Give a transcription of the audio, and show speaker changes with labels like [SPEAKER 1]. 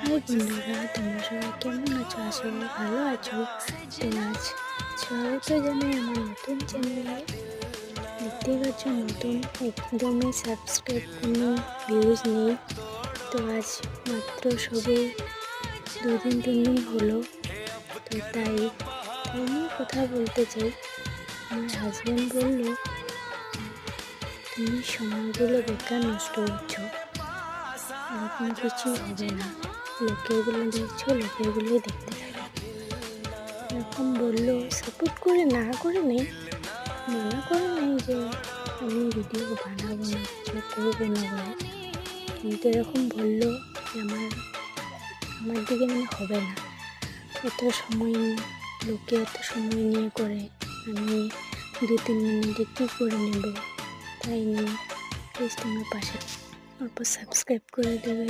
[SPEAKER 1] High বন্ধুরা, তোমরা সবাই কেমন আছো? আশা করি ভালো আছো। তো আজ স্বাগত জানাই আমার নতুন চ্যানেলে। দেখতে পাচ্ছ নতুন একদমই সাবস্ক্রাইব কোনো ভিউজ নেই। তো আজ মাত্র সবে 2-3 দিন হলো। তো তাই আমি কথা বলতে চাই। আমার হাজব্যান্ড বলল, তুমি সময়গুলো বেকার নষ্ট করছো, এরকম কিছু হবে না, লোকেরগুলো দেখছো, লোকেরগুলোই দেখতে থাকো, এরকম বললো। সাপোর্ট করে না করে নেই, মানা করে নেই যে আমি ভিডিও বানাবো না, কিছু করবো না বলে, কিন্তু এরকম বললো যে আমার দিকে হবে না, এত সময় লোকে এত সময় নিয়ে করে, আমি 2-3 মিনিটে কী করে নেব। তাই নিয়ে প্লিজ তোমার পাশে অল্প সাবস্ক্রাইব করে দেবে।